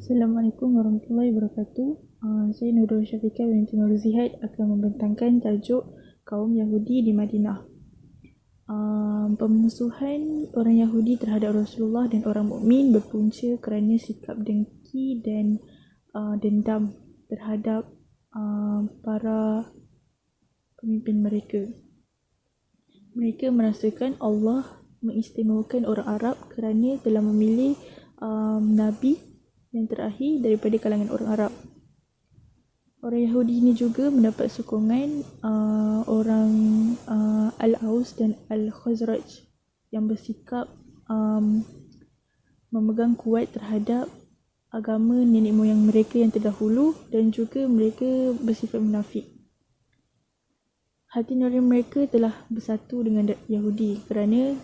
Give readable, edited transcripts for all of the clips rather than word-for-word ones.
Assalamualaikum warahmatullahi wabarakatuh. Saya Nurul Syafiqah binti Nur Zihad akan membentangkan tajuk kaum Yahudi di Madinah. Pemusuhan orang Yahudi terhadap Rasulullah dan orang mukmin berpunca kerana sikap dengki dan dendam terhadap para pemimpin mereka. Mereka merasakan Allah mengistimewakan orang Arab kerana telah memilih Nabi yang terakhir daripada kalangan orang Arab. Orang Yahudi ini juga mendapat sokongan orang Al-Aus dan Al-Khazraj yang bersikap memegang kuat terhadap agama nenek moyang mereka yang terdahulu, dan juga mereka bersifat munafik. Hati nurani mereka telah bersatu dengan Yahudi kerana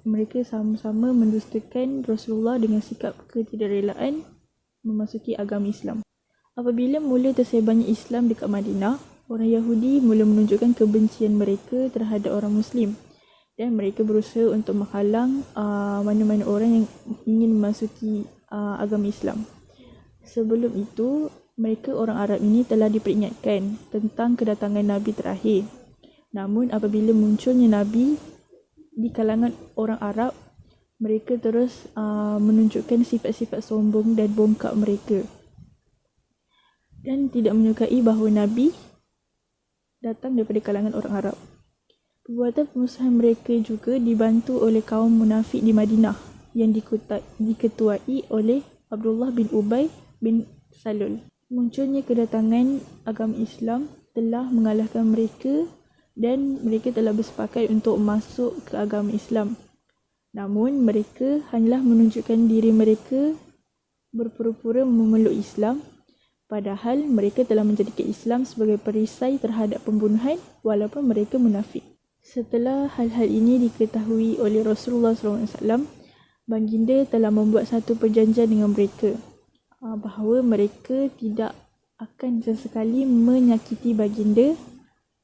mereka sama-sama mendustakan Rasulullah dengan sikap ketidakrelaan memasuki agama Islam. Apabila mula tersebarnya Islam dekat Madinah, orang Yahudi mula menunjukkan kebencian mereka terhadap orang Muslim, dan mereka berusaha untuk menghalang mana-mana orang yang ingin memasuki agama Islam. Sebelum itu, mereka orang Arab ini telah diperingatkan tentang kedatangan Nabi terakhir. Namun apabila munculnya Nabi di kalangan orang Arab, mereka terus menunjukkan sifat-sifat sombong dan bongkak mereka, dan tidak menyukai bahawa Nabi datang daripada kalangan orang Arab. Perbuatan pemusuhan mereka juga dibantu oleh kaum munafik di Madinah yang diketuai oleh Abdullah bin Ubay bin Salul. Munculnya kedatangan agama Islam telah mengalahkan mereka, dan mereka telah bersepakat untuk masuk ke agama Islam. Namun mereka hanyalah menunjukkan diri mereka berpura-pura memeluk Islam, padahal mereka telah menjadikan Islam sebagai perisai terhadap pembunuhan walaupun mereka munafik. Setelah hal-hal ini diketahui oleh Rasulullah SAW, baginda telah membuat satu perjanjian dengan mereka bahawa mereka tidak akan sesekali menyakiti baginda,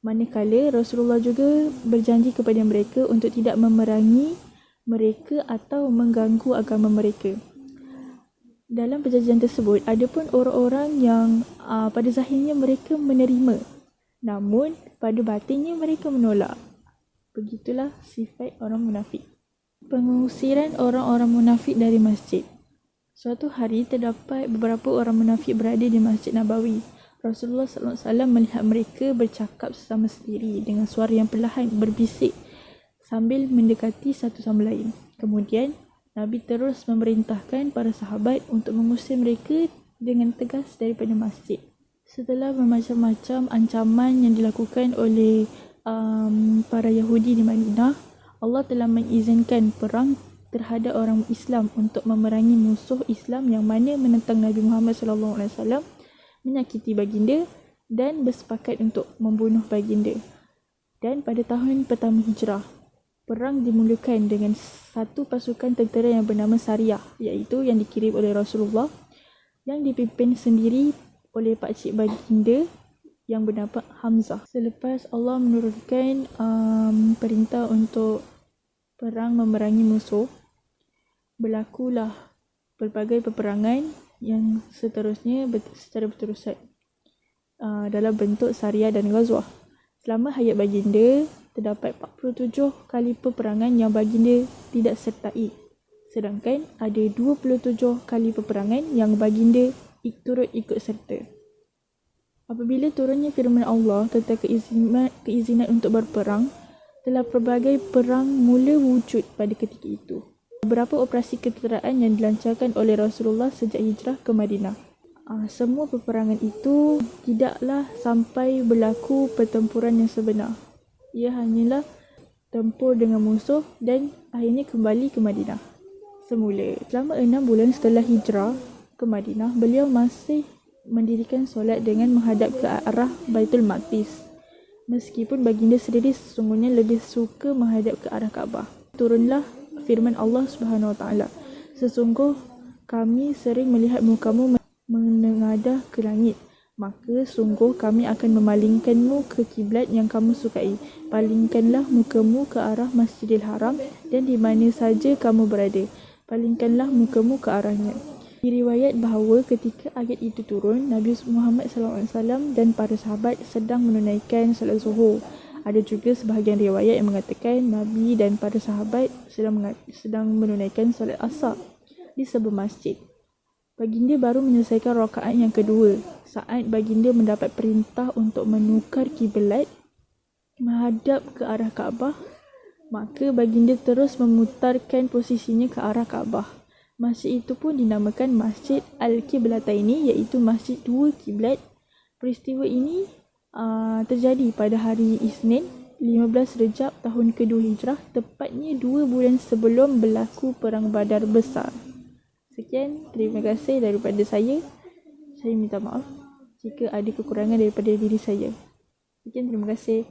manakala Rasulullah juga berjanji kepada mereka untuk tidak memerangi mereka atau mengganggu agama mereka. Dalam perjanjian tersebut, ada pun orang-orang yang pada zahirnya mereka menerima, namun pada batinnya mereka menolak. Begitulah sifat orang munafik. Pengusiran orang-orang munafik dari masjid. Suatu hari terdapat beberapa orang munafik berada di Masjid Nabawi. Rasulullah SAW melihat mereka bercakap sesama sendiri dengan suara yang perlahan berbisik sambil mendekati satu sama lain. Kemudian Nabi terus memerintahkan para sahabat untuk mengusir mereka dengan tegas daripada masjid. Setelah bermacam-macam ancaman yang dilakukan oleh para Yahudi di Madinah, Allah telah mengizinkan perang terhadap orang Islam untuk memerangi musuh Islam yang mana menentang Nabi Muhammad SAW, menyakiti baginda dan bersepakat untuk membunuh baginda. Dan pada tahun pertama Hijrah, perang dimulakan dengan satu pasukan tentera yang bernama Sariyah, iaitu yang dikirim oleh Rasulullah, yang dipimpin sendiri oleh pakcik baginda yang bernama Hamzah. Selepas Allah menurunkan perintah untuk perang memerangi musuh, berlakulah pelbagai peperangan yang seterusnya secara berterusan dalam bentuk Sariyah dan Ghazwah. Selama hayat baginda, terdapat 47 kali peperangan yang baginda tidak sertai, sedangkan ada 27 kali peperangan yang baginda turut ikut serta. Apabila turunnya firman Allah tentang keizinan untuk berperang, telah pelbagai perang mula wujud pada ketika itu. Beberapa operasi ketenteraan yang dilancarkan oleh Rasulullah sejak hijrah ke Madinah. Semua peperangan itu tidaklah sampai berlaku pertempuran yang sebenar. Ia hanyalah tempur dengan musuh dan akhirnya kembali ke Madinah semula. Selama 6 bulan setelah hijrah ke Madinah, beliau masih mendirikan solat dengan menghadap ke arah Baitul Maqdis, meskipun baginda sendiri sesungguhnya lebih suka menghadap ke arah Kaabah. Turunlah firman Allah Subhanahu Wa Taala, sesungguh kami sering melihat mukamu menengadah ke langit, maka sungguh kami akan memalingkanmu ke kiblat yang kamu sukai. Palingkanlah mukamu ke arah Masjidil Haram dan di mana saja kamu berada, palingkanlah mukamu ke arahnya. Diriwayat bahawa ketika ayat itu turun, Nabi Muhammad SAW dan para sahabat sedang menunaikan salat zuhur. Ada juga sebahagian riwayat yang mengatakan Nabi dan para sahabat sedang menunaikan salat asar di sebuah masjid. Baginda baru menyelesaikan rakaat yang kedua saat baginda mendapat perintah untuk menukar kiblat menghadap ke arah Kaabah. Maka baginda terus memutarkan posisinya ke arah Kaabah. Masjid itu pun dinamakan Masjid Al-Qiblataini, iaitu Masjid Dua Kiblat. Peristiwa ini terjadi pada hari Isnin 15 Rejab tahun kedua Hijrah, tepatnya 2 bulan sebelum berlaku Perang Badar Besar. Sekian, terima kasih daripada saya. Saya minta maaf jika ada kekurangan daripada diri saya. Sekian, terima kasih.